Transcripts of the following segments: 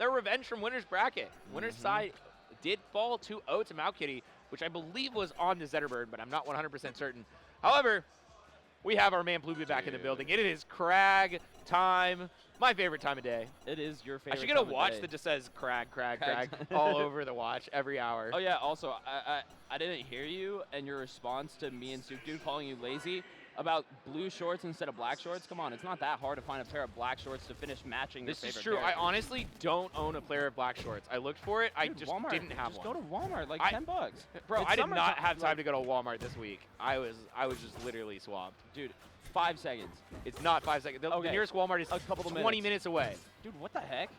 their revenge from winner's bracket. Winner's side did fall 2-0 to Malkitty, which I believe was on the Zetterbird, but I'm not 100% certain. However, we have our man Ploopy back in the building. It is Kragg time. My favorite time of day. It is your favorite. I should get a watch that just says Kragg all over the watch every hour. Oh yeah. Also, I didn't hear you and your response to me and Soup Dude calling you lazy about blue shorts instead of black shorts. Come on, it's not that hard to find a pair of black shorts to finish matching. This your is favorite true. character. I honestly don't own a pair of black shorts. I looked for it. Dude, I just Walmart, didn't have just one. Go to Walmart, like $10. Bro, It's I did summertime, not have time to go to Walmart this week. I was just literally swamped. Dude, 5 seconds. It's not 5 seconds. The nearest Walmart is a couple of 20 minutes away. Dude, what the heck?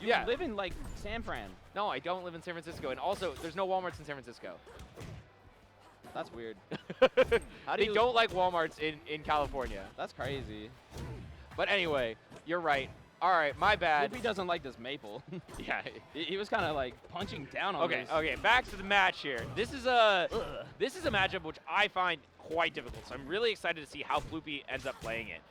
You Yeah. live in like San Fran. No, I don't live in San Francisco. And also, there's no Walmarts in San Francisco. That's weird. How do they don't like Walmarts in California. That's crazy. But anyway, you're right. All right, my bad. Ploopy doesn't like this Maypull. Yeah. He was kind of like punching down on this. Okay, back to the match here. This is a matchup which I find quite difficult. So I'm really excited to see how Ploopy ends up playing it.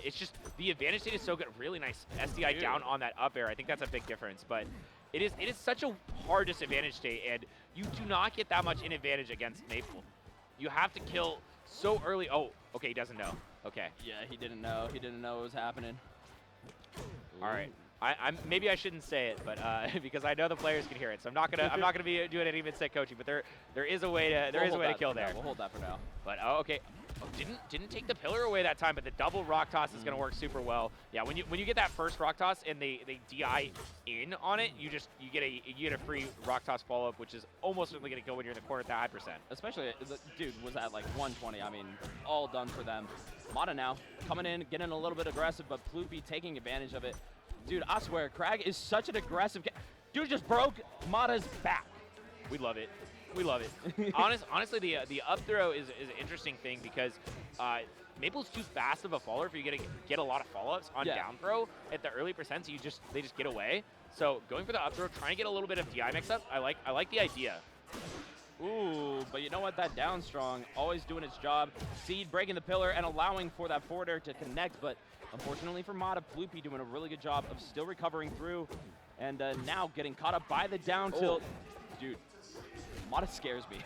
It's just the advantage state is so good. Really nice SDI down on that up air. I think that's a big difference. But it is such a hard disadvantage state, and you do not get that much in advantage against Maypull. You have to kill so early. Oh, okay, he doesn't know. Okay. Yeah, he didn't know. He didn't know what was happening. All right. Maybe I shouldn't say it, but because I know the players can hear it, so I'm not gonna be doing any mid-set coaching. But there is a way to kill there. We'll hold that for now. But okay, didn't take the pillar away that time, but the double rock toss is gonna work super well. Yeah, when you get that first rock toss and they DI in on it, you get a free rock toss follow up, which is almost certainly gonna kill when you're in the corner at that high percent. Especially the dude was at like 120. I mean, all done for them. Mada now coming in, getting a little bit aggressive, but Ploopy taking advantage of it. Dude, I swear, Kragg is such an aggressive dude. Just broke Mada's back. We love it. We love it. Honestly, the up throw is an interesting thing because Maypull's too fast of a faller for you to get a lot of follow-ups on down throw at the early percent, so they just get away. So going for the up throw, trying to get a little bit of DI mix up, I like the idea. Ooh, but you know what? That down strong, always doing its job. Seed breaking the pillar and allowing for that forward air to connect, but unfortunately for Mada, Ploopy doing a really good job of still recovering through, and now getting caught up by the down tilt. Dude, Mada scares me.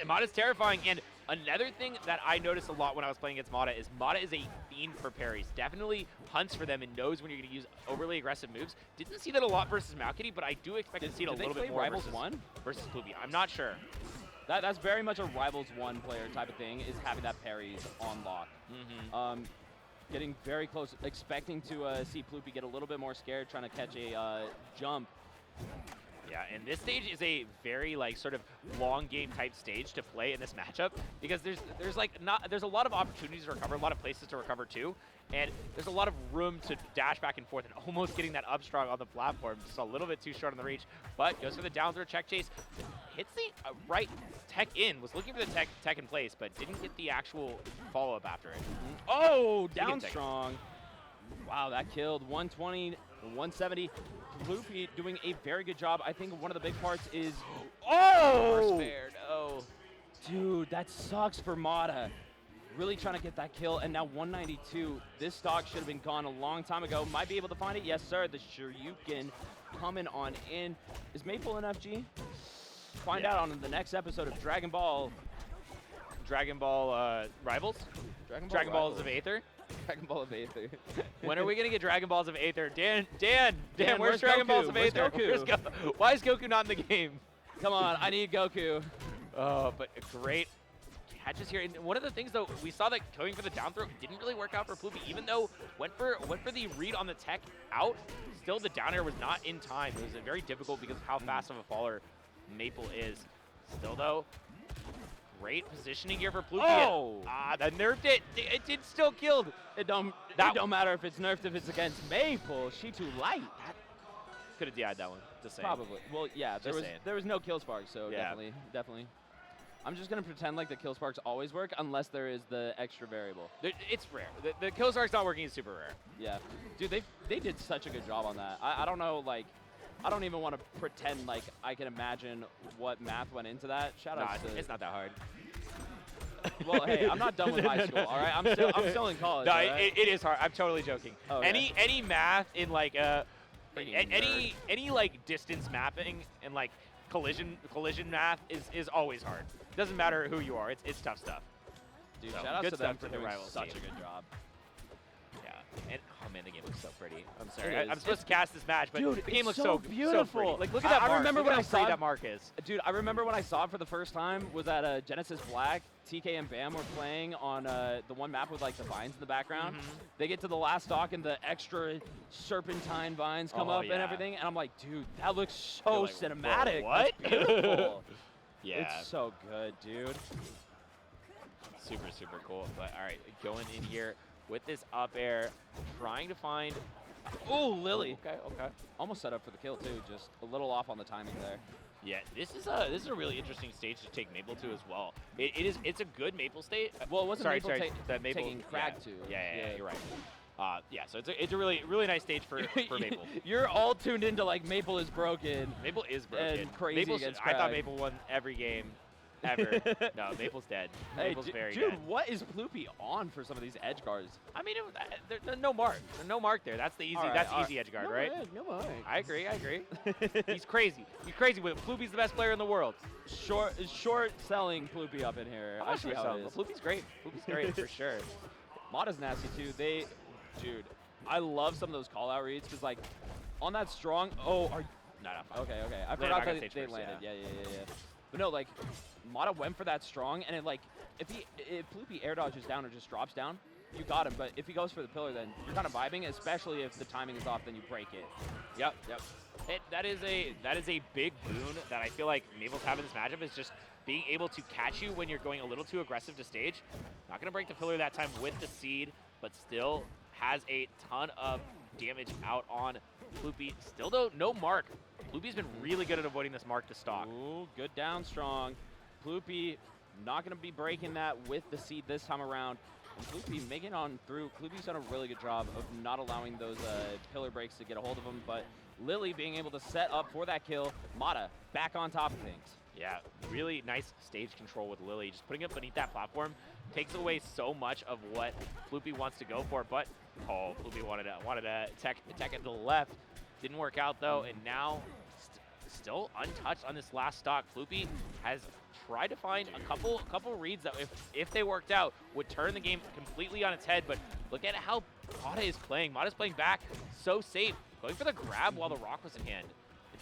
Mada's terrifying, and another thing that I noticed a lot when I was playing against Mada is Mada is a fiend for parries. Definitely hunts for them and knows when you're going to use overly aggressive moves. Didn't see that a lot versus Malkitty, but I do expect to see it a little bit more Rivals 1 versus Ploopy. I'm not sure. That's very much a Rivals 1 player type of thing, is having that parries on lock. Getting very close, expecting to see Ploopy get a little bit more scared, trying to catch a jump. Yeah, and this stage is a very sort of long game type stage to play in this matchup because there's a lot of opportunities to recover, a lot of places to recover too, and there's a lot of room to dash back and forth and almost getting that up strong on the platform. Just a little bit too short on the reach, but goes for the down throw check chase, hits the right tech in, was looking for the tech in place, but didn't get the actual follow up after it. Oh, down strong. Wow, that killed 120, 170. Ploopy doing a very good job. I think one of the big parts is spared. Oh, dude, that sucks for Mada. Really trying to get that kill, and now 192. This stock should have been gone a long time ago. Might be able to find it. Yes, sir. The Shoryuken coming on in. Is Maypull an FG? Find out on the next episode of Dragon Ball. Dragon Ball Rivals? Dragon Balls of Aether? Dragon Ball of Aether. When are we going to get Dragon Balls of Aether? Dan, where's Dragon Goku? Balls of Where's Aether? Goku? Why is Goku not in the game? Come on, I need Goku. Oh, but great catches here. And one of the things, though, we saw that going for the down throw didn't really work out for Ploopy, even though went for the read on the tech out. Still, the down air was not in time. It was very difficult because of how fast of a faller Maypull is. Still, though, great positioning here for Ploopy. Oh! That nerfed it. It did still killed. It don't matter if it's nerfed, if it's against Maypull. She too light. Could have DI'd that one. Just saying. Probably. Well, yeah, there was no kill spark, so definitely. I'm just going to pretend like the kill sparks always work unless there is the extra variable. It's rare. The kill spark's not working is super rare. Yeah. Dude, they did such a good job on that. I don't know, I don't even want to pretend like I can imagine what math went into that. Shout out to... It's not that hard. Well, hey, I'm not done with high school, all right? I'm still in college. No, right? it is hard. I'm totally joking. Okay. Any math in any like distance mapping and like collision math is always hard. Doesn't matter who you are. It's tough stuff. Dude, So, shout out good to them stuff for to the doing rivals such team. a good job. Yeah. And oh man, the game looks so pretty. I'm sorry. It is. I'm supposed to cast this match, but Dude, the game it's looks so so beautiful. pretty. Like look at that I mark. remember Look when at I how saw pretty it- that mark is. Dude, I remember when I saw it for the first time was at Genesis Black. TK and Bam were playing on the one map with like the vines in the background. They get to the last stock and the extra serpentine vines come Oh, up and yeah. everything, and I'm like, dude, that looks so You're like, cinematic. "Whoa, what?" That's beautiful. Yeah. It's so good, dude. Super cool. But all right, going in here with this up air, trying to find. Oh, Lily. Okay. Almost set up for the kill too, just a little off on the timing there. Yeah, this is a really interesting stage to take Maypull to as well. It's a good Maypull stage. Well, it wasn't sorry, Maypull the Maypull taking Kragg yeah. to. Yeah, you're right. Yeah, so it's a really nice stage for Maypull. You're all tuned into like Maypull is broken. Maypull is broken. And crazy Maple's, against I thought Kragg. Maypull won every game ever. No, Maple's dead. Hey, Maple's very dude, dead. what is Ploopy on for some of these edge guards? I mean, there's no mark. There's no mark there. That's the easy. All right, that's all easy edge guard, no right? No mark. I agree. He's crazy. He's crazy. Ploopy's the best player in the world. Short selling Ploopy up in here. I see how it is. Ploopy's great. Ploopy's great for sure. Mada's nasty too. Dude, I love some of those call out reads because like on that strong. Oh, are you? No. Okay. I Landed forgot back on that stage they first, landed. Yeah. But no, like Mada went for that strong, and it like if Ploopy air dodges down or just drops down, you got him. But if he goes for the pillar, then you're kind of vibing, especially if the timing is off, then you break it. Yep. That is a big boon that I feel like Maple's having this matchup is just being able to catch you when you're going a little too aggressive to stage. Not gonna break the pillar that time with the seed, but still has a ton of damage out on Ploopy. Still though, no mark. Ploopy's been really good at avoiding this mark to stock. Ooh, good down strong. Ploopy not going to be breaking that with the seed this time around. And Ploopy making on through. Ploopy's done a really good job of not allowing those pillar breaks to get a hold of him, but Lily being able to set up for that kill. Mada back on top of things. Yeah, really nice stage control with Lily. Just putting it beneath that platform takes away so much of what Ploopy wants to go for, but Ploopy wanted to tech it to the left. Didn't work out though, and now still untouched on this last stock. Ploopy has tried to find a couple reads that if they worked out would turn the game completely on its head, but look at how Mada is playing. Mada's playing back so safe, going for the grab while the rock was in hand.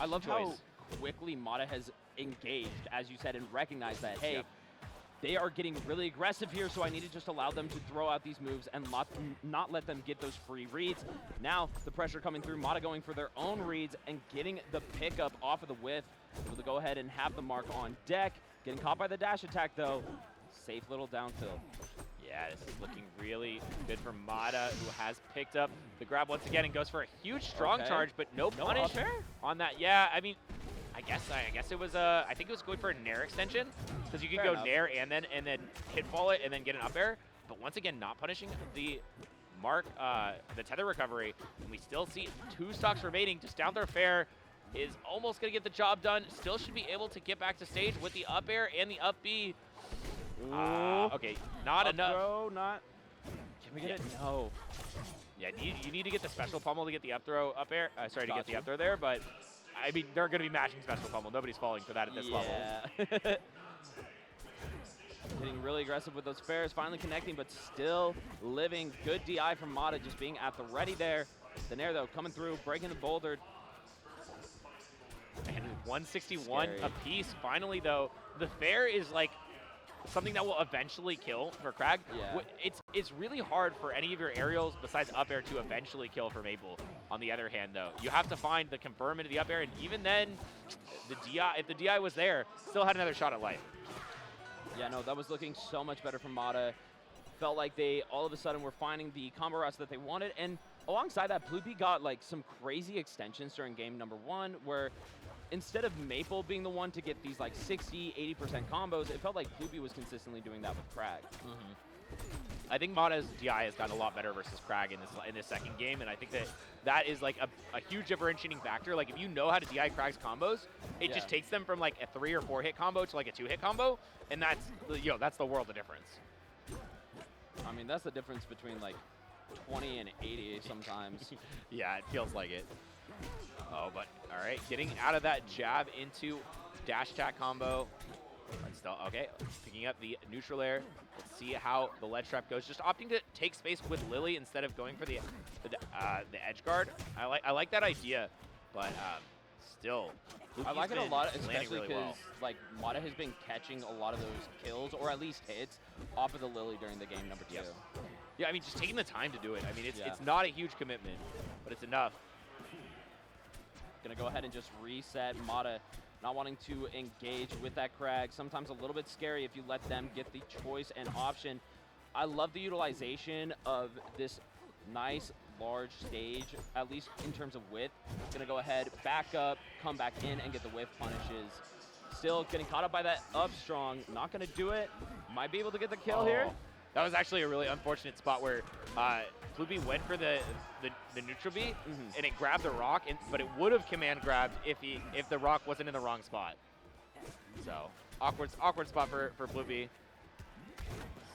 I love how quickly Mada has engaged, as you said, and recognized that, hey, they are getting really aggressive here, so I need to just allow them to throw out these moves and not let them get those free reads. Now, the pressure coming through, Mada going for their own reads and getting the pickup off of the whiff, able to go ahead and have the mark on deck. Getting caught by the dash attack, though. Safe little downfill. Yeah, this is looking really good for Mada, who has picked up the grab once again and goes for a huge strong charge, but no punish on that. Yeah, I mean, I guess it was I think it was going for a nair extension because you could go nair and then hit fall it and then get an up air. But once again, not punishing the mark, the tether recovery. And we still see 2 stocks remaining. Just down throw fair is almost gonna get the job done. Still should be able to get back to stage with the up air and the up B. Okay, not enough. Throw, not. Can we get it? No. Yeah, you need to get the special pummel to get the up throw up air. Sorry, to get the up throw there, but I mean, they're going to be matching special pummel. Nobody's falling for that at this level. Getting really aggressive with those spares, finally connecting, but still living. Good DI from Mada, just being at the ready there. The nair, though, coming through, breaking the boulder. And 161 apiece. Finally, though, the fair is like something that will eventually kill for Kragg. Yeah. It's really hard for any of your aerials besides up air to eventually kill for Maypull. On the other hand, though, you have to find the confirm into the up air, and even then, the DI, if the DI was there, still had another shot at life. Yeah, no, that was looking so much better from Mada. Felt like they all of a sudden were finding the combo rush that they wanted, and alongside that, Ploopy got like some crazy extensions during game number 1, where instead of Maypull being the one to get these like 60, 80% combos, it felt like Ploopy was consistently doing that with Kragg. I think Mada's DI has gotten a lot better versus Kragg in this second game, and I think that is like a huge differentiating factor. Like if you know how to DI Kragg's combos, it just takes them from like a 3 or 4 hit combo to like a 2 hit combo, and that's the world of difference. I mean, that's the difference between like 20 and 80 sometimes. Yeah, it feels like it. Oh, but all right, getting out of that jab into dash attack combo. But still, okay, picking up the neutral air. Let's see how the ledge trap goes. Just opting to take space with Lily instead of going for the edge guard. I like that idea, but still, I like it a lot, especially really because like Mada has been catching a lot of those kills, or at least hits, off of the Lily during the game number 2. Yep. Yeah, I mean, just taking the time to do it. I mean, it's Yeah. it's not a huge commitment, but it's enough. Gonna go ahead and just reset. Mada not wanting to engage with that Kragg. Sometimes a little bit scary if you let them get the choice and option. I love the utilization of this nice large stage, at least in terms of width. Gonna go ahead, back up, come back in, and get the whiff punishes. Still getting caught up by that up strong. Not gonna do it. Might be able to get the kill here. That was actually a really unfortunate spot where Ploopy went for the neutral B, and it grabbed the rock, but it would have command grabbed if the rock wasn't in the wrong spot. So awkward spot for Ploopy.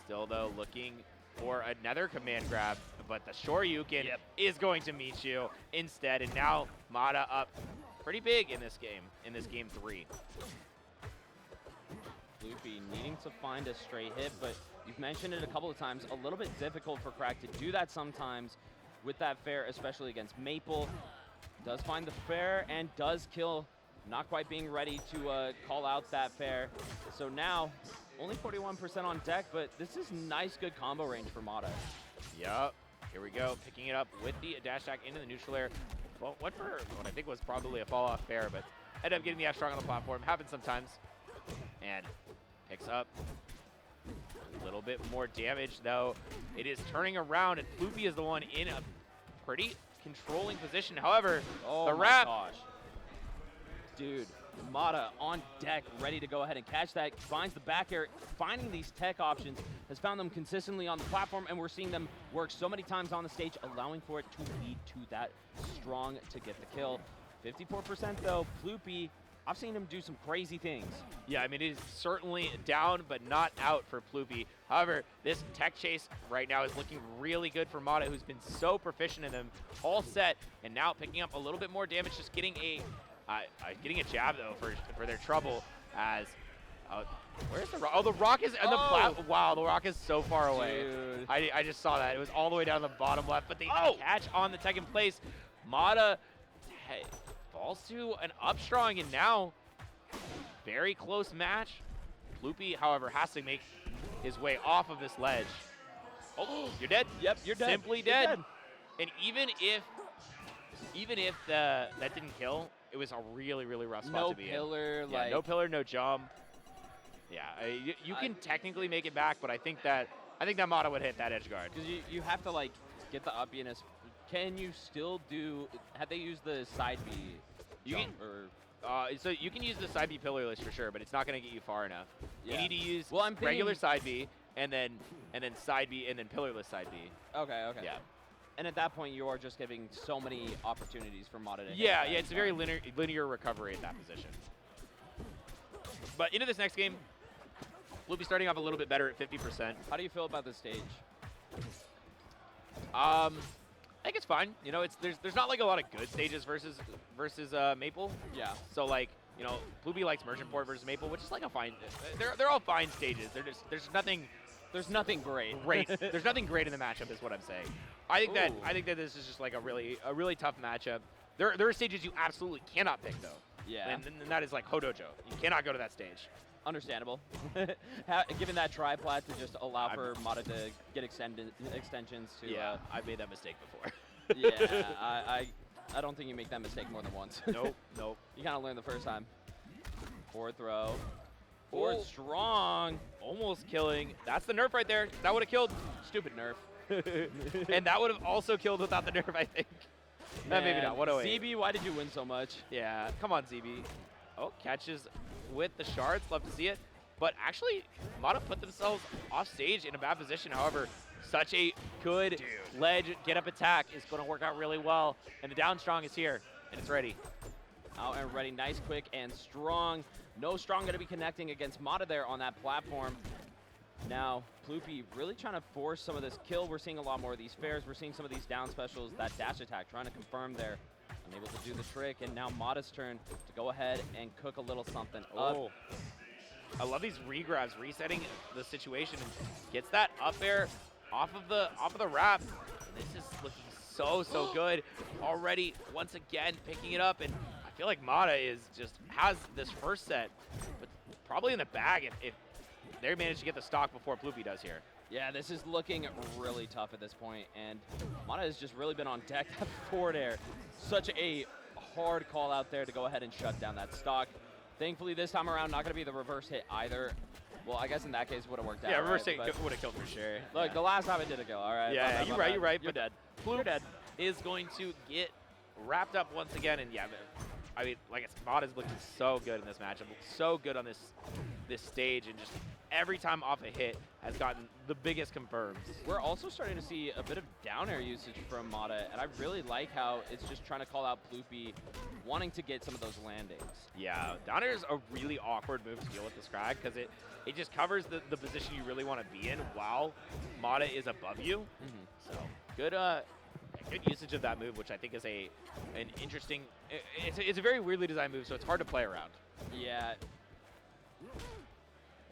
Still though looking for another command grab, but the Shoryuken is going to meet you instead, and now Mada up pretty big in this game 3. Ploopy needing to find a straight hit, but you've mentioned it a couple of times, a little bit difficult for Kragg to do that sometimes with that fair, especially against Maypull. Does find the fair and does kill, not quite being ready to call out that fair. So now, only 41% on deck, but this is nice, good combo range for Mada. Yup, here we go, picking it up with the dash attack into the neutral air. Well, went for what I think was probably a fall off fair, but ended up getting the F strong on the platform. Happens sometimes. And picks up a little bit more damage, though. It is turning around, and Ploopy is the one in a pretty controlling position. However, the wrap. Gosh. Dude, Mada on deck, ready to go ahead and catch that. Finds the back air, finding these tech options, has found them consistently on the platform, and we're seeing them work so many times on the stage, allowing for it to lead to that strong to get the kill. 54% though, Ploopy, I've seen him do some crazy things. Yeah, I mean, it is certainly down, but not out for Ploopy. However, this tech chase right now is looking really good for Mada, who's been so proficient in them, all set, and now picking up a little bit more damage, just getting a jab, though, for their trouble, as, where's the rock? Oh, the rock is, and wow, the rock is so far away. Dude. I just saw that. It was all the way down the bottom left, but they catch on the tech in place. Mada falls to an up strong, and now very close match. Ploopy, however, has to make his way off of this ledge. Oh, you're dead? Yep, you're dead. Simply dead. And even if that didn't kill, it was a really, really rough spot to be pillar, in. Yeah, no pillar, no jump. Yeah, you can technically make it back, but I think that Mada would hit that edge guard. Because you have to like get the uppiness. Can you still do? Have they used the side B? So you can use the side B pillarless for sure, but it's not going to get you far enough. Yeah. You need to use I'm regular side B, and then side B, and then pillarless side B. Okay. Yeah. And at that point, you are just giving so many opportunities for Mada to hit Yeah, that. it's a very linear recovery at that position. But into this next game, we'll be starting off a little bit better at 50%. How do you feel about this stage? I think it's fine. You know, there's not like a lot of good stages versus Maypull. Yeah. So like, you know, Ploopy likes Merchant Port versus Maypull, which is like a fine. They're all fine stages. There's nothing great. There's nothing great in the matchup, is what I'm saying. I think that this is just like a really tough matchup. There are stages you absolutely cannot pick though. Yeah. And that is like Hodojo. You cannot go to that stage. Understandable. Given that triplat to just allow for Mada to get extensions to. Yeah, I've made that mistake before. Yeah, I don't think you make that mistake more than once. Nope. You kind of learn the first time. Forward throw. Forward strong. Almost killing. That's the nerf right there. That would have killed. Stupid nerf. And that would have also killed without the nerf, I think. Maybe not. 108. ZB, why did you win so much? Yeah, come on, ZB. Oh, catches with the shards. Love to see it. But actually, Mada put themselves off stage in a bad position. However, such a good ledge get-up attack is going to work out really well. And the down strong is here, and it's ready. Out and ready. Nice, quick, and strong. No strong going to be connecting against Mada there on that platform. Now, Ploopy really trying to force some of this kill. We're seeing a lot more of these fairs. We're seeing some of these down specials, that dash attack, trying to confirm there. unable to do the trick, and now Mada's turn to go ahead and cook a little something up. Oh. I love these regrabs, resetting the situation, and gets that up air off of the wrap. And this is looking so good already. Once again, picking it up, and I feel like Mada has this first set, but probably in the bag if they manage to get the stock before Ploopy does here. Yeah, this is looking really tough at this point, and Mada has just really been on deck. That forward air, such a hard call out there to go ahead and shut down that stock. Thankfully, this time around, not going to be the reverse hit either. Well, I guess in that case, would have worked out. Yeah, reverse hit right? would have killed for sure. Look, the last time it did a kill. All right. Yeah, you're right. You're dead. You're dead. Is going to get wrapped up once again, and yeah, I mean, like I said, Mada's looking so good in this matchup, so good on this stage, and just every time off a hit has gotten the biggest confirms. We're also starting to see a bit of down air usage from Mada, and I really like how it's just trying to call out Ploopy, wanting to get some of those landings. Yeah, down air is a really awkward move to deal with this Kragg, because it just covers the position you really want to be in while Mada is above you. So good usage of that move, which I think is an interesting. It's a very weirdly designed move, so it's hard to play around. Yeah.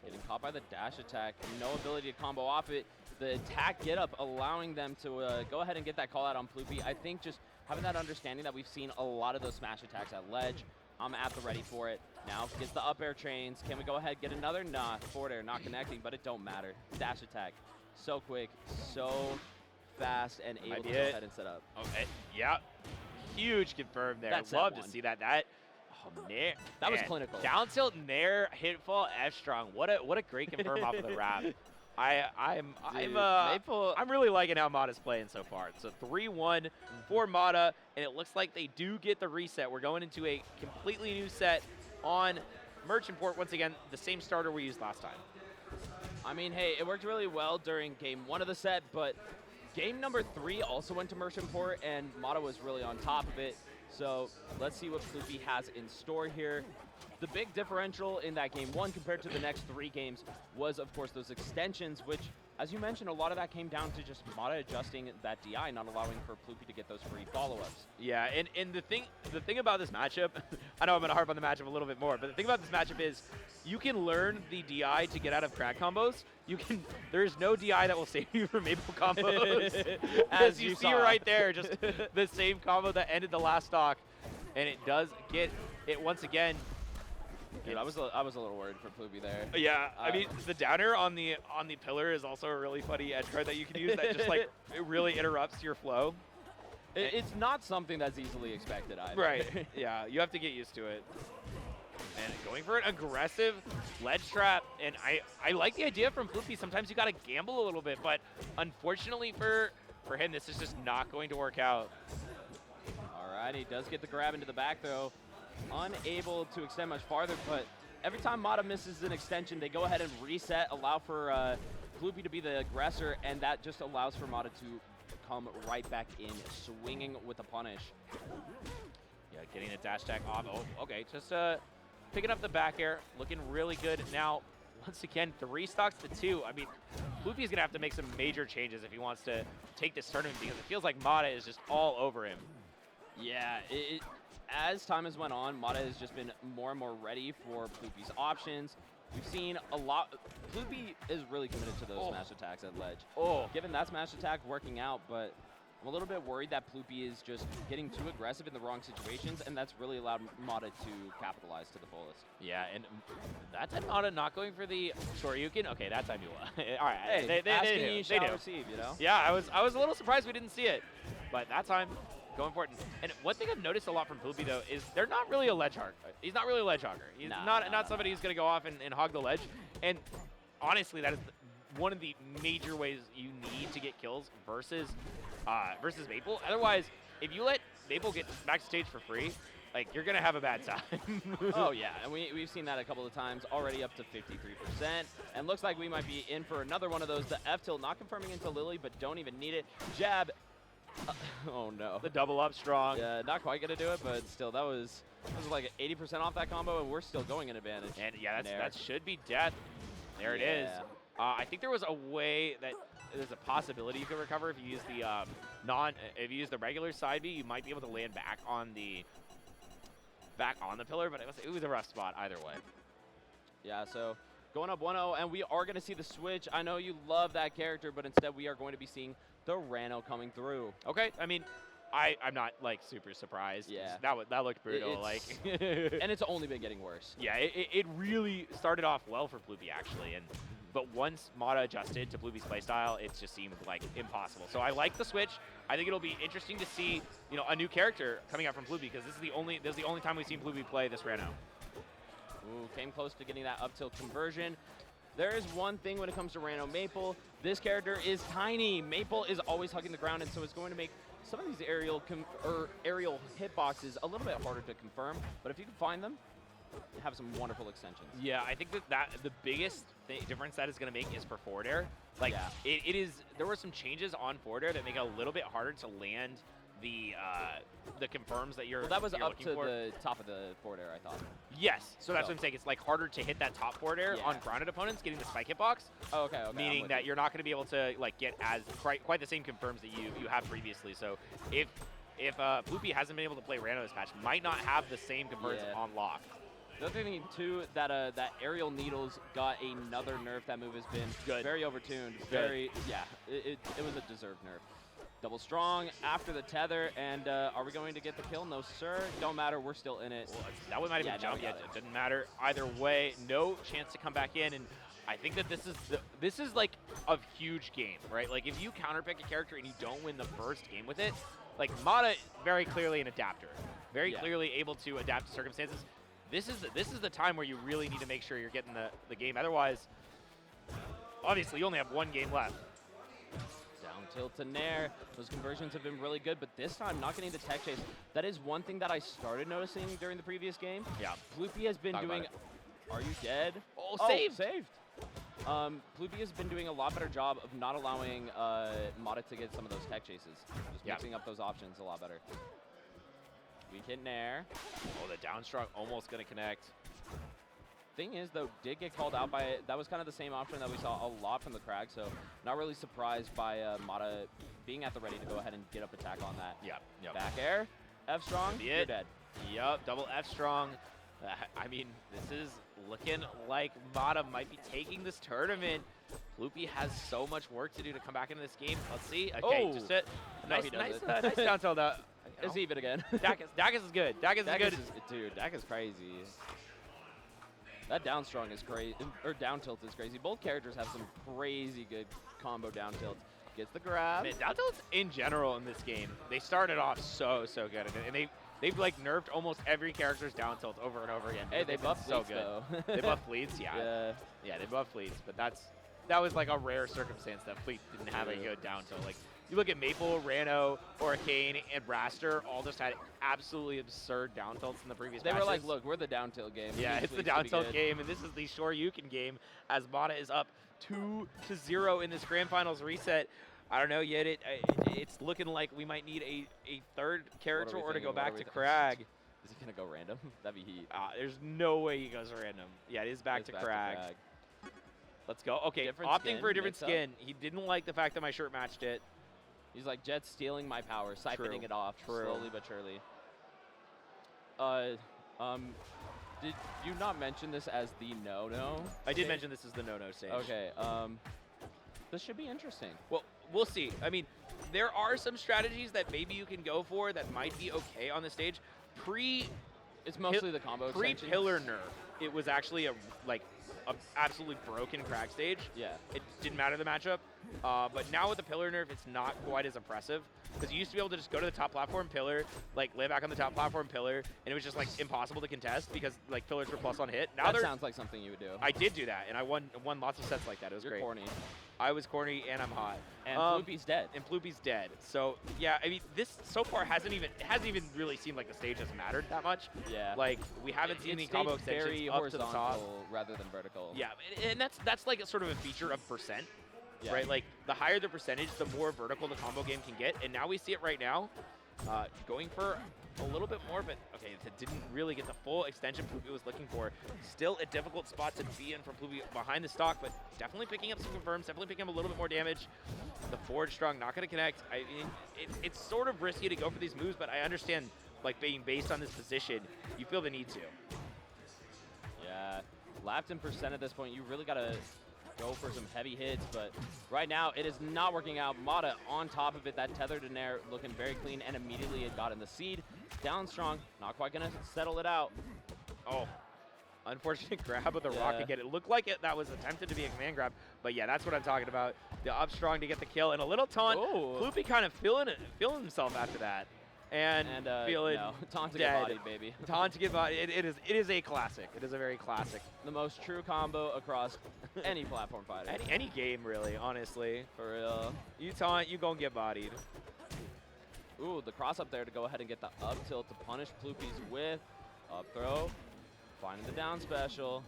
Getting caught by the dash attack, no ability to combo off it. The attack get up, allowing them to go ahead and get that call out on Ploopy. I think just having that understanding that we've seen a lot of those smash attacks at ledge. I'm at the ready for it. Now gets the up air chains. Can we go ahead and get another? Nah, forward air not connecting, but it don't matter. Dash attack, so quick, so fast, and able to go ahead and set up. Okay, yeah, huge confirm there. Love to see that. Nair. That was clinical. Down tilt Nair hitfall F strong. What a great confirm off of the wrap. I'm really liking how Mada's playing so far. It's a 3-1 for Mada, and it looks like they do get the reset. We're going into a completely new set on Merchant Port. Once again, the same starter we used last time. I mean, hey, it worked really well during game 1 of the set, but game number 3 also went to Merchant Port, and Mada was really on top of it. So let's see what Ploopy has in store here. The big differential in that game 1 compared to the next 3 games was, of course, those extensions, which, as you mentioned, a lot of that came down to just Mada adjusting that DI, not allowing for Ploopy to get those free follow-ups. Yeah, and the thing about this matchup, I know I'm going to harp on the matchup a little bit more, but the thing about this matchup is you can learn the DI to get out of Kragg combos. There's no DI that will save you from Maypull combos. As you see right there, just the same combo that ended the last stock, and it does get it once again. Dude, I was a little worried for Ploopy there. Yeah, I mean, the downer on the pillar is also a really funny edge guard that you can use that just like it really interrupts your flow. It's not something that's easily expected either. Right. Yeah, you have to get used to it. And going for an aggressive ledge trap, and I like the idea from Ploopy. Sometimes you got to gamble a little bit, but unfortunately for him, this is just not going to work out. All right, he does get the grab into the back though. Unable to extend much farther, but every time Mada misses an extension, they go ahead and reset, allow for Ploopy to be the aggressor, and that just allows for Mada to come right back in, swinging with a punish. Yeah, getting a dash attack off. Oh, okay, just picking up the back air, looking really good. Now, once again, 3 stocks to 2. I mean, Ploopy's going to have to make some major changes if he wants to take this tournament, because it feels like Mada is just all over him. Yeah, as time has went on, Mada has just been more and more ready for Ploopy's options. We've seen a lot. Ploopy is really committed to those smash attacks at ledge. Given that smash attack working out, but I'm a little bit worried that Ploopy is just getting too aggressive in the wrong situations, and that's really allowed Mada to capitalize to the fullest. Yeah, and that time Mada not going for the Shoryuken. Okay, that time you won. All right, hey, they do. Receive, you know? Yeah, I was a little surprised we didn't see it, but that time. Going for it. And one thing I've noticed a lot from Ploopy, though, is they're not really a ledge hogger. He's not really a ledge hogger. He's not somebody who's going to go off and hog the ledge. And honestly, that is one of the major ways you need to get kills versus Maypull. Otherwise, if you let Maypull get backstage for free, like, you're going to have a bad time. Oh, yeah. And we've seen that a couple of times, already up to 53%. And looks like we might be in for another one of those. The F-tilt not confirming into Lily, but don't even need it. Jab. Oh no. The double up strong. Yeah, not quite gonna do it, but still, that was like 80% off that combo, and we're still going in advantage. And yeah, that should be death. There it is. I think there was a way that there's a possibility you could recover if you use if you use the regular side B, you might be able to land back on the pillar, but it was a rough spot either way. Yeah, so going up 1-0, and we are going to see the switch. I know you love that character, but instead we are going to be seeing the Rano coming through. Okay, I mean, I'm not like super surprised. Yeah, that looked brutal. And it's only been getting worse. Yeah, it really started off well for Ploopy actually, but once Mada adjusted to Ploopy's playstyle, it just seemed like impossible. So I like the switch. I think it'll be interesting to see, you know, a new character coming out from Ploopy, because this is the only time we've seen Ploopy play this Rano. Ooh, came close to getting that up tilt conversion. There is one thing when it comes to Rano Maypull. This character is tiny. Maypull is always hugging the ground, and so it's going to make some of these aerial hitboxes a little bit harder to confirm. But if you can find them, you have some wonderful extensions. Yeah, I think that the biggest difference that is going to make is for forward air. Like, yeah. There were some changes on forward air that make it a little bit harder to land the confirms that you're. Well, that was up to for. The top of the forward air, I thought. Yes, so that's what I'm saying. It's like harder to hit that top forward air on grounded opponents, getting the spike hitbox. Oh, okay. Meaning that you're not going to be able to like get as quite the same confirms that you have previously. So if Ploopy hasn't been able to play Rano this match, might not have the same confirms on lock. The other thing too, that aerial needles got another nerf. That move has been very overtuned. It was a deserved nerf. Double strong after the tether, and are we going to get the kill? No, sir. Don't matter. We're still in it. Well, that one might have been jumped yet. It didn't matter either way. No chance to come back in, and I think that this is like a huge game, right? Like if you counterpick a character and you don't win the first game with it, like Mada, very clearly an adapter, very clearly able to adapt to circumstances. This is the time where you really need to make sure you're getting the game. Otherwise, obviously, you only have one game left. Down tilt to nair. Those conversions have been really good, but this time not getting the tech chase. That is one thing that I started noticing during the previous game. Yeah. Ploopy has been doing. Are you dead? Oh, saved. Ploopy has been doing a lot better job of not allowing Mada to get some of those tech chases. Just mixing up those options a lot better. Weak hit nair. Oh, the down strong almost going to connect. Thing is, though, did get called out by it. That was kind of the same option that we saw a lot from the Kragg, so not really surprised by Mada being at the ready to go ahead and get up attack on that. Yep. Back air, F strong, you're dead. Yep, double F strong. I mean, this is looking like Mada might be taking this tournament. Ploopy has so much work to do to come back into this game. Let's see. Okay, just it. Nice down tilt. It's even again. Dacus is good. Dacus is good. Dude, Dacus is crazy. That down strong is crazy, or down tilt is crazy. Both characters have some crazy good combo down tilts. Gets the grab. Man, down tilts in general in this game, they started off so good, and they've like nerfed almost every character's down tilt over and over again. Hey, they buffed so fleets, good. Though. They buffed fleets, yeah, they buffed fleets, but that was like a rare circumstance that fleet didn't have a good down tilt. Like you look at Maypull, Rano, Hurricane, and Raster, all just had absolutely absurd down tilts in the previous matches. They were like, look, we're the down tilt game. Yeah, it's the down tilt game, and this is the Shoryuken game as Mada is up 2-0 in this Grand Finals reset. I don't know yet. It's looking like we might need a third character or to go back to Kragg. Is he going to go random? That'd be heat. There's no way he goes random. Yeah, it is back to Kragg. Let's go. Okay, opting for a different skin. He didn't like the fact that my shirt matched it. He's like, Jet's stealing my power, siphoning it off slowly but surely. Did you not mention this as the no-no? I did mention this as the no-no stage. Okay, this should be interesting. Well, we'll see. I mean, there are some strategies that maybe you can go for that might be okay on the stage. It's mostly the combo extensions. Pre-pillar nerf, it was actually a absolutely broken Kragg stage. Yeah. It didn't matter the matchup. But now with the pillar nerf, it's not quite as impressive. Because you used to be able to just go to the top platform, pillar, like lay back on the top platform, pillar, and it was just like impossible to contest because like pillars were plus on hit. Now that sounds like something you would do. I did do that, and I won lots of sets like that. It was great. You're corny. I was corny, and I'm hot. And Ploopy's dead. And Ploopy's dead. So yeah, I mean, this so far hasn't even really seemed like the stage has mattered that much. Yeah. Like we haven't seen any combo extensions very up to the top rather than vertical. Yeah, and that's like a sort of a feature of percent. Yeah. Right, like the higher the percentage, the more vertical the combo game can get, and now we see it right now. Going for a little bit more, but okay, it didn't really get the full extension Ploopy was looking for. Still a difficult spot to be in from Ploopy behind the stock, but definitely picking up some confirms, definitely picking up a little bit more damage. The forward strong not going to connect. I mean, it's sort of risky to go for these moves, but I understand, like, being based on this position, you feel the need to. Yeah, lapped in percent at this point. You really got to go for some heavy hits, but right now it is not working out. Mada on top of it, that tethered in there, looking very clean, and immediately it got in the seed. Down strong, not quite gonna settle it out. Oh, unfortunate grab of the rock again. It looked like that was attempted to be a command grab, but yeah, that's what I'm talking about. The up strong to get the kill, and a little taunt. Ploopy kind of feeling himself after that. And feeling taunt to dead. get bodied, baby. Taunt to get bodied. It is a classic. It is a very classic. The most true combo across any platform fighter. Any game, really, honestly. For real. You taunt, you gon' get bodied. Ooh, the cross up there to go ahead and get the up tilt to punish Ploopy's with. Up throw. Finding the down special.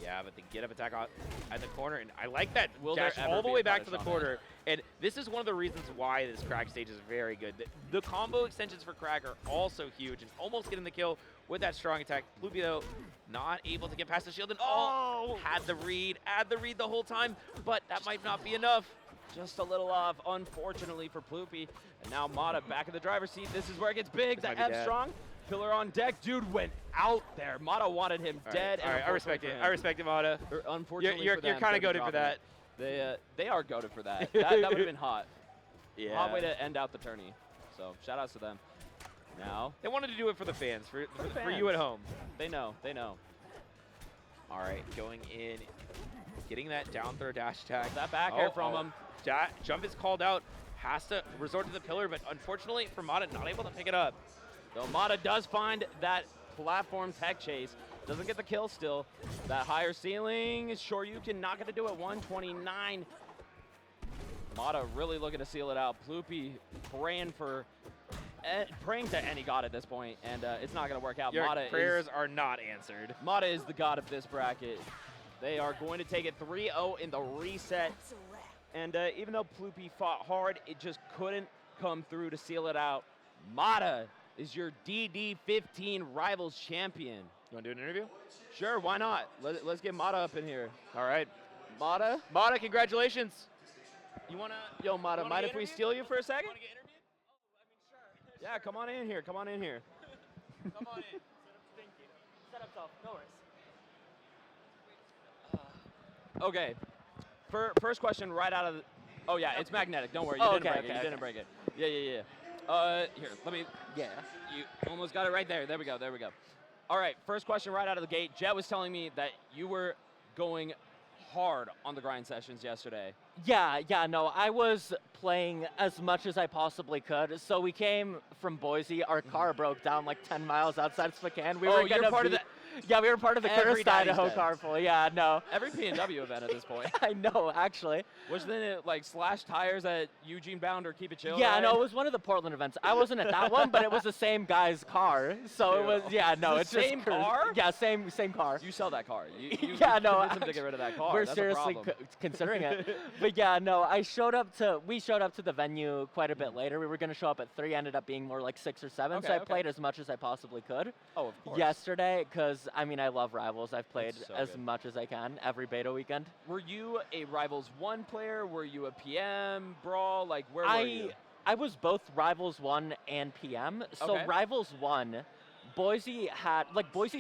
Yeah, but the get up attack at the corner, and I like that Will dash there all the ever way be a back to the punish on corner. And this is one of the reasons why this Kragg stage is very good. The combo extensions for Kragg are also huge, and almost getting the kill with that strong attack. Ploopy, though, not able to get past the shield, and had the read the whole time, but that might not be enough. Just a little off, unfortunately, for Ploopy. And now Mada back in the driver's seat. This is where it gets big. The F strong. Pillar on deck. Dude went out there. Mada wanted him dead. All right, I respect it. I respect it, Mada. Unfortunately, you're kind of goated for that. They are goated for that. That would have been hot. Yeah. Hot way to end out the tourney. So shout outs to them. Now they wanted to do it for the fans, for you at home. They know. They know. All right, going in, getting that down throw dash attack. That back air from him. Jump is called out. Has to resort to the pillar, but unfortunately for Mada, not able to pick it up. So Mada does find that platform tech chase. Doesn't get the kill still. That higher ceiling, sure you can not going to do it. 129. Mada really looking to seal it out. Ploopy praying to any god at this point, and it's not going to work out. Your prayers are not answered. Mada is the god of this bracket. They are going to take it 3-0 in the reset. And even though Ploopy fought hard, it just couldn't come through to seal it out. Mada is your DD15 Rivals champion. You want to do an interview? Sure, why not? Let's get Mada up in here. All right. Mada, congratulations. You want to? Yo, Mada, mind if we steal you for a second? You want to get interviewed? Oh, I mean, sure. Yeah, come on in here. Come on in here. Come on in. Thank you. Set up top. No worries. Okay. First question right out of the... Oh, yeah, it's magnetic. Don't worry. You didn't break it. Yeah. Here, let me... Yeah. You almost got it right there. There we go. All right, first question right out of the gate. Jet was telling me that you were going hard on the grind sessions yesterday. Yeah, no, I was playing as much as I possibly could. So we came from Boise. Our car broke down like 10 miles outside Spokane. We were part of the... Yeah, we were part of the Cursed Idaho carpool. Yeah, no. Every P&W event at this point. I know, actually. Wasn't it like slash tires at Eugene Bound or Keep It Chill? Yeah, right? no, it was one of the Portland events. I wasn't at that one, but it was the same guy's car. So it was, it's the same car? Yeah, same car. You sell that car. You yeah, no. convinced him to get rid of that car. We're That's seriously considering it. But yeah, no, we showed up to the venue quite a bit later. We were going to show up at 3, ended up being more like 6 or 7. So I played as much as I possibly could. Oh, of course. Yesterday, because, I mean, I love Rivals. I've played as good. much as I can every beta weekend. Were you a Rivals 1 player? Were you a PM, Brawl? Like, where were you? I was both Rivals 1 and PM. So Rivals 1, Boise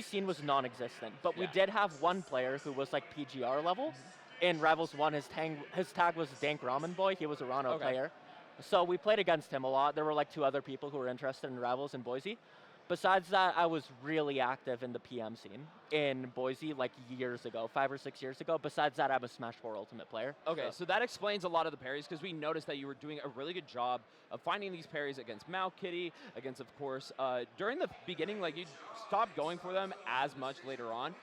scene was non-existent, but we did have one player who was like PGR level. In Rivals 1, his tag was Dank Ramen Boy. He was a Rano player. So we played against him a lot. There were like 2 other people who were interested in Rivals in Boise. Besides that, I was really active in the PM scene in Boise like years ago, 5 or 6 years ago. Besides that, I'm a Smash 4 Ultimate player. Okay, so that explains a lot of the parries because we noticed that you were doing a really good job of finding these parries against Mouth Kitty, against, of course, during the beginning, like you stopped going for them as much later on.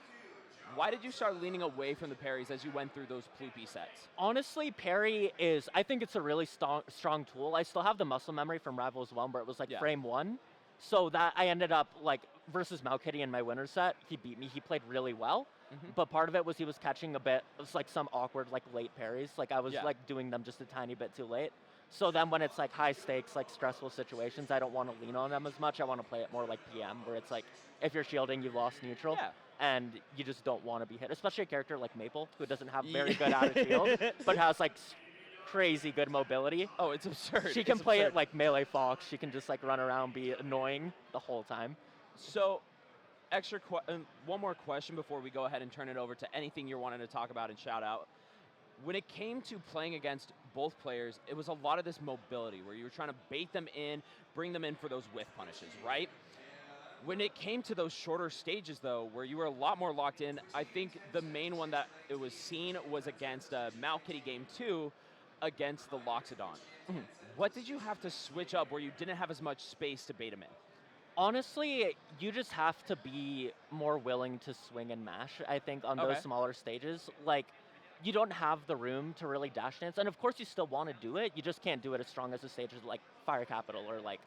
Why did you start leaning away from the parries as you went through those Ploopy sets? Honestly, parry I think it's a really strong tool. I still have the muscle memory from Rivals 1 where it was like frame 1. So that I ended up like versus Malkitty in my winner set, he beat me. He played really well, but part of it was he was catching a bit. It was like some awkward like late parries. Like I was like doing them just a tiny bit too late. So then when it's like high stakes, like stressful situations, I don't want to lean on them as much. I want to play it more like PM, where it's like if you're shielding, you lost neutral. Yeah. And you just don't want to be hit, especially a character like Maypull, who doesn't have very good out of shield, but has like crazy good mobility. Oh, it's absurd. She can play it like melee Fox. She can just like run around, be annoying the whole time. So, one more question before we go ahead and turn it over to anything you're wanting to talk about and shout out. When it came to playing against both players, it was a lot of this mobility where you were trying to bait them in, bring them in for those whiff punishes, right? When it came to those shorter stages, though, where you were a lot more locked in, I think the main one that it was seen was against Malkitty Game 2 against the Loxodon. What did you have to switch up where you didn't have as much space to bait him in? Honestly, you just have to be more willing to swing and mash, I think, on those smaller stages. Like, you don't have the room to really dash dance, and of course you still want to do it, you just can't do it as strong as the stages like Fire Capital or like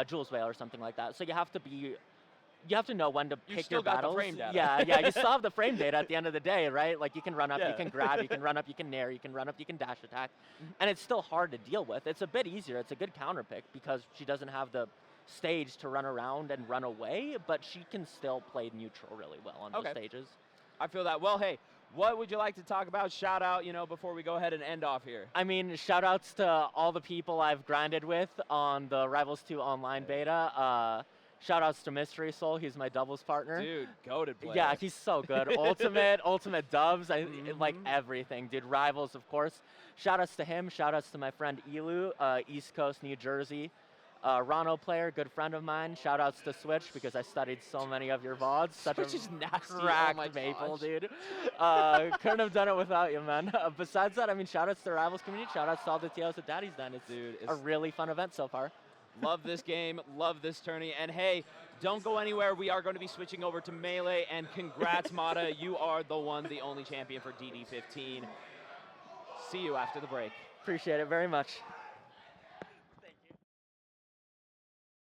Jules Vale or something like that. So you have to know when to pick your battles. The frame data. Yeah, you still have the frame data at the end of the day, right? Like you can run up, you can grab, you can run up, you can nair, you can run up, you can dash attack. And it's still hard to deal with. It's a bit easier. It's a good counter pick because she doesn't have the stage to run around and run away, but she can still play neutral really well on those stages. I feel that. Well, hey, what would you like to talk about, shout out, before we go ahead and end off here? I mean, shout outs to all the people I've grinded with on the Rivals 2 online beta. Shout outs to Mystery Soul, he's my doubles partner. Dude, goated player. Yeah, he's so good. Ultimate dubs, like everything. Dude, Rivals, of course. Shout outs to him, shout outs to my friend Elu, East Coast, New Jersey. Rano player, good friend of mine. Shout outs to Switch because I studied so many of your VODs. Such Switch a is nasty. cracked Maypull, dude. Couldn't have done it without you, man. Besides that, I mean, shout outs to the Rivals community. Shout outs to all the TOs at Daddy's Den. It's a really fun event so far. Love this game, love this tourney, and hey, don't go anywhere. We are going to be switching over to Melee, and congrats, Mada. You are the one, the only champion for DD15. See you after the break. Appreciate it very much.